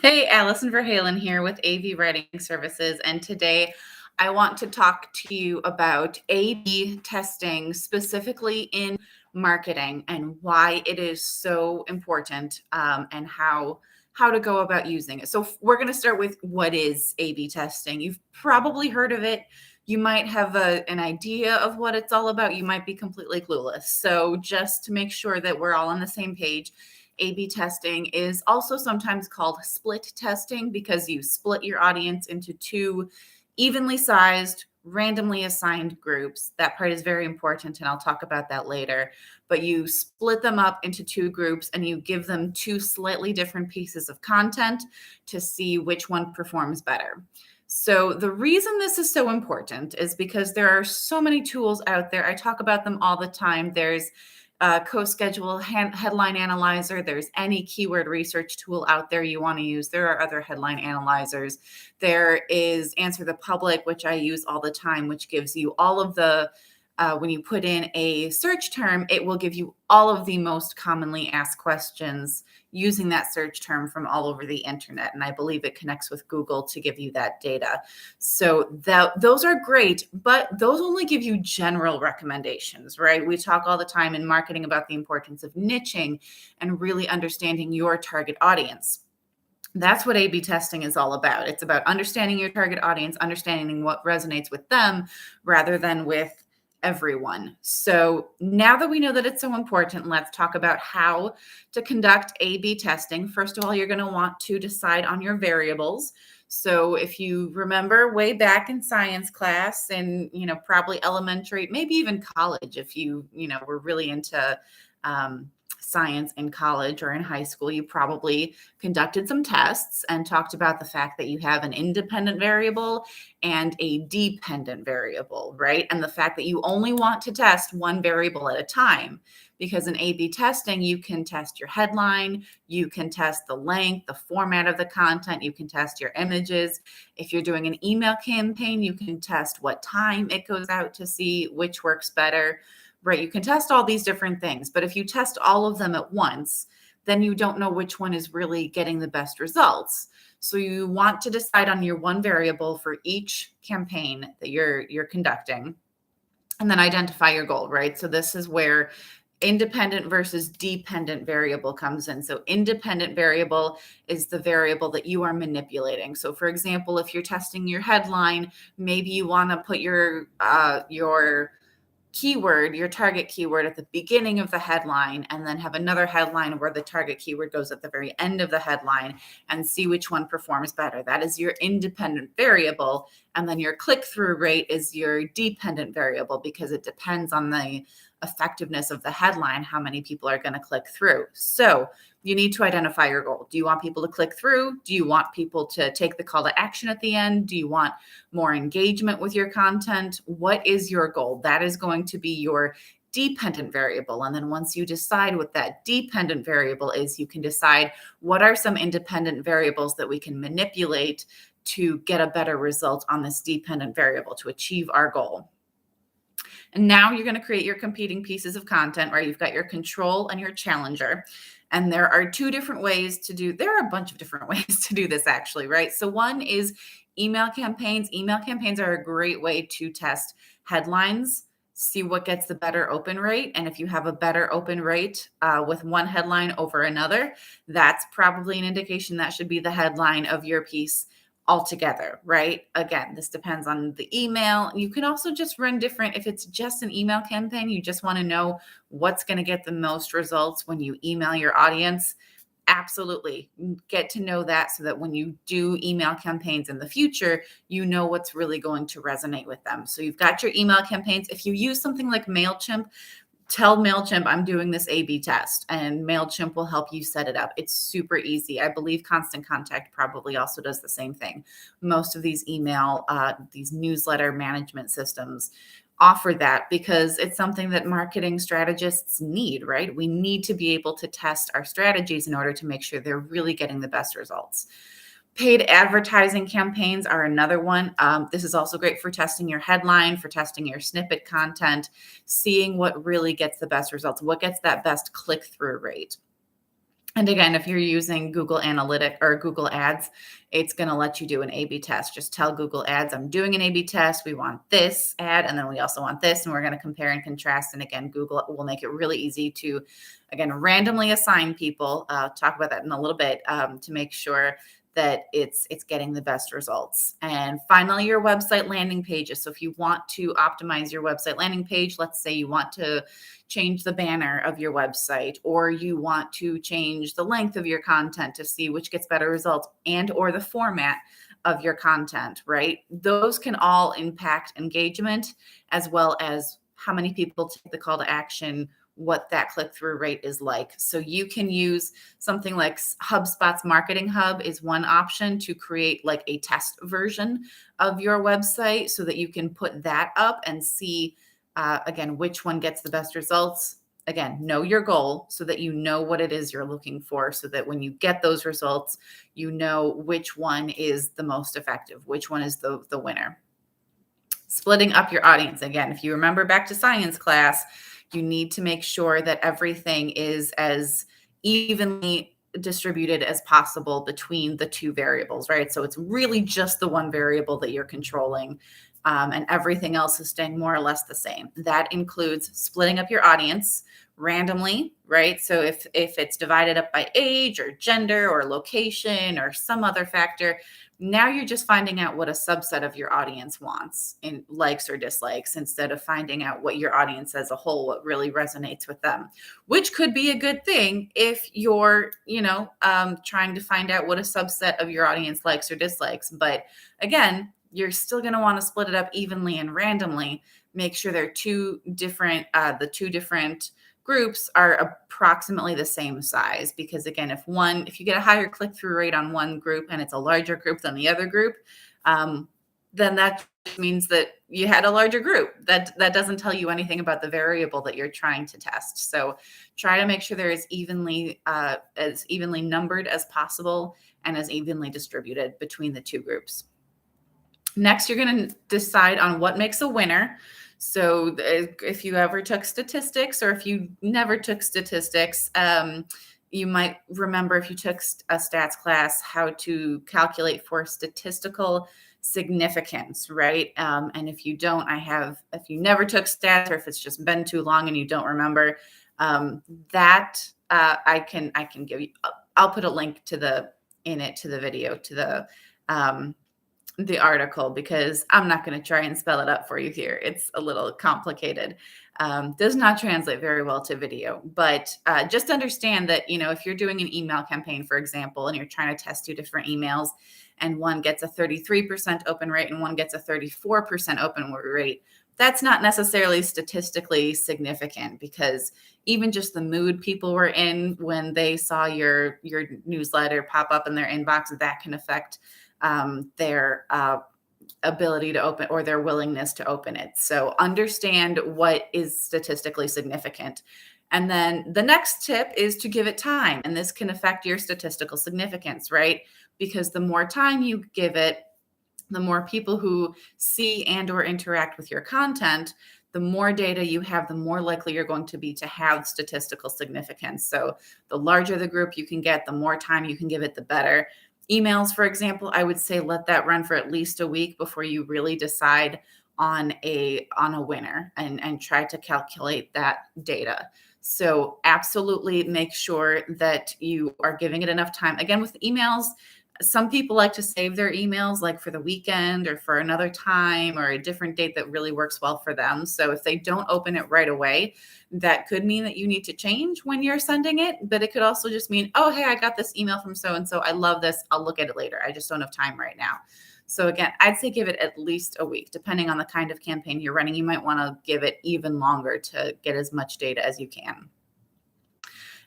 Hey, Allison Verhalen here with AV Writing Services, and today I want to talk to you about A/B testing, specifically in marketing, and why it is so important, and how to go about using it. So we're going to start with what is A/B testing. You've probably heard of it. You might have an idea of what it's all about. You might be completely clueless. So just to make sure that we're all on the same page, A/B testing is also sometimes called split testing because you split your audience into two evenly sized, randomly assigned groups. That part is very important, and I'll talk about that later. But you split them up into two groups and you give them two slightly different pieces of content to see which one performs better. So, the reason this is so important is because there are so many tools out there. I talk about them all the time. There's co-schedule headline analyzer. There's any keyword research tool out there you want to use. There are other headline analyzers. There is Answer the Public, which I use all the time, which gives you all of the when you put in a search term, it will give you all of the most commonly asked questions using that search term from all over the internet. And I believe it connects with Google to give you that data. So those are great, but those only give you general recommendations, right? We talk all the time in marketing about the importance of niching and really understanding your target audience. That's what A/B testing is all about. It's about understanding your target audience, understanding what resonates with them rather than with everyone. So now that we know that it's so important, let's talk about how to conduct A/B testing. First of all, you're going to want to decide on your variables. So if you remember way back in science class and, probably elementary, maybe even college, if you were really into science in college or in high school, you probably conducted some tests and talked about the fact that you have an independent variable and a dependent variable, right? And the fact that you only want to test one variable at a time. Because in A/B testing, you can test your headline, you can test the length, the format of the content, you can test your images. If you're doing an email campaign, you can test what time it goes out to see which works better. Right, you can test all these different things, but if you test all of them at once, then you don't know which one is really getting the best results. So you want to decide on your one variable for each campaign that you're conducting, and then identify your goal, right? So this is where independent versus dependent variable comes in. So independent variable is the variable that you are manipulating. So for example, if you're testing your headline, maybe you want to put your keyword, your target keyword at the beginning of the headline, and then have another headline where the target keyword goes at the very end of the headline and see which one performs better. That is your independent variable. And then your click-through rate is your dependent variable because it depends on the effectiveness of the headline, how many people are going to click through. So you need to identify your goal. Do you want people to click through? Do you want people to take the call to action at the end? Do you want more engagement with your content? What is your goal? That is going to be your dependent variable. And then once you decide what that dependent variable is, you can decide what are some independent variables that we can manipulate to get a better result on this dependent variable to achieve our goal. And now you're going to create your competing pieces of content, right? You've got your control and your challenger. And there are two different ways to do, there are a bunch of different ways to do this actually, right? So one is email campaigns. Email campaigns are a great way to test headlines, see what gets the better open rate. And if you have a better open rate with one headline over another, that's probably an indication that should be the headline of your piece altogether, right? Again, this depends on the email. You can also just run different. If it's just an email campaign, you just want to know what's going to get the most results when you email your audience. Absolutely. Get to know that so that when you do email campaigns in the future, you know what's really going to resonate with them. So you've got your email campaigns. If you use something like MailChimp, tell MailChimp I'm doing this A/B test, and MailChimp will help you set it up. It's super easy. I believe Constant Contact probably also does the same thing. Most of these these newsletter management systems offer that because it's something that marketing strategists need, right? We need to be able to test our strategies in order to make sure they're really getting the best results. Paid advertising campaigns are another one. This is also great for testing your headline, for testing your snippet content, seeing what really gets the best results, what gets that best click-through rate. And again, if you're using Google Analytic or Google Ads, it's going to let you do an A/B test. Just tell Google Ads, I'm doing an A/B test. We want this ad, and then we also want this, and we're going to compare and contrast. And again, Google will make it really easy to, again, randomly assign people. Talk about that in a little bit to make sure that it's getting the best results. And finally, your website landing pages. So if you want to optimize your website landing page, let's say you want to change the banner of your website, or you want to change the length of your content to see which gets better results, and or the format of your content, right? Those can all impact engagement, as well as how many people take the call to action, what that click-through rate is like. So you can use something like HubSpot's Marketing Hub is one option to create like a test version of your website so that you can put that up and see, again, which one gets the best results. Again, know your goal so that you know what it is you're looking for, so that when you get those results, you know which one is the most effective, which one is the winner. Splitting up your audience. Again, if you remember back to science class, you need to make sure that everything is as evenly distributed as possible between the two variables, right? So it's really just the one variable that you're controlling, and everything else is staying more or less the same. That includes splitting up your audience randomly, right? So if it's divided up by age or gender or location or some other factor, now you're just finding out what a subset of your audience wants in likes or dislikes, instead of finding out what your audience as a whole, what really resonates with them, which could be a good thing if you're, trying to find out what a subset of your audience likes or dislikes. But again, you're still going to want to split it up evenly and randomly. Make sure they're the two different groups are approximately the same size, because again, if you get a higher click-through rate on one group and it's a larger group than the other group, then that means that you had a larger group. That doesn't tell you anything about the variable that you're trying to test. So try to make sure they're as evenly numbered as possible and as evenly distributed between the two groups. Next, you're going to decide on what makes a winner. So if you ever took statistics, or if you never took statistics, you might remember, if you took a stats class, how to calculate for statistical significance, right? And if you don't, if you never took stats, or if it's just been too long and you don't remember, I can give you, I'll put a link to the video, to the article, because I'm not going to try and spell it up for you here. It's a little complicated. Does not translate very well to video, but just understand that, if you're doing an email campaign, for example, and you're trying to test two different emails, and one gets a 33% open rate and one gets a 34% open rate, that's not necessarily statistically significant, because even just the mood people were in when they saw your newsletter pop up in their inbox, that can affect their ability to open, or their willingness to open it. So understand what is statistically significant. And then the next tip is to give it time. And this can affect your statistical significance, right? Because the more time you give it, the more people who see and or interact with your content, the more data you have, the more likely you're going to be to have statistical significance. So the larger the group you can get, the more time you can give it, the better. Emails, for example, I would say let that run for at least a week before you really decide on a winner, and try to calculate that data. So absolutely make sure that you are giving it enough time. Again, with emails, some people like to save their emails like for the weekend or for another time or a different date that really works well for them. So if they don't open it right away, that could mean that you need to change when you're sending it. But it could also just mean, oh, hey, I got this email from so-and-so. I love this. I'll look at it later. I just don't have time right now. So again, I'd say give it at least a week, depending on the kind of campaign you're running. You might want to give it even longer to get as much data as you can.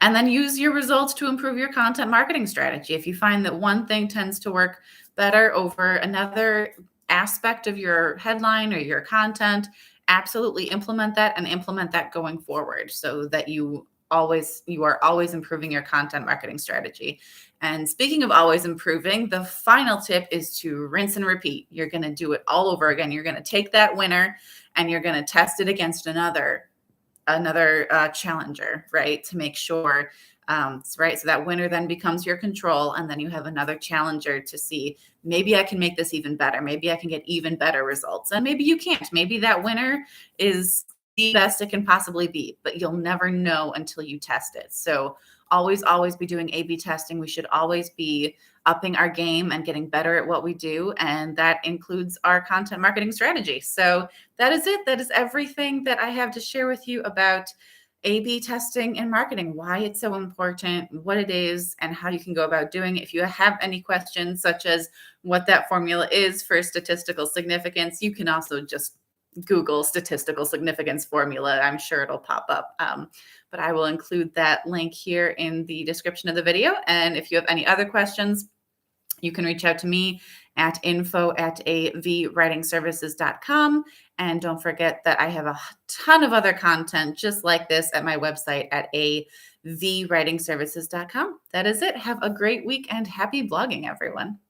And then use your results to improve your content marketing strategy. If you find that one thing tends to work better over another aspect of your headline or your content, absolutely implement that, and implement that going forward, so that you are always improving your content marketing strategy. And speaking of always improving, the final tip is to rinse and repeat. You're going to do it all over again. You're going to take that winner and you're going to test it against another challenger, right? To make sure Right. So that winner then becomes your control. And then you have another challenger to see, maybe I can make this even better. Maybe I can get even better results. And maybe you can't. Maybe that winner is the best it can possibly be, but you'll never know until you test it. So always be doing A/B testing. We should always be upping our game and getting better at what we do. And that includes our content marketing strategy. So that is it. That is everything that I have to share with you about A/B testing in marketing, why it's so important, what it is, and how you can go about doing it. If you have any questions, such as what that formula is for statistical significance, you can also just Google statistical significance formula. I'm sure it'll pop up. But I will include that link here in the description of the video. And if you have any other questions, you can reach out to me at info@avwritingservices.com. And don't forget that I have a ton of other content just like this at my website at avwritingservices.com. That is it. Have a great week and happy blogging, everyone.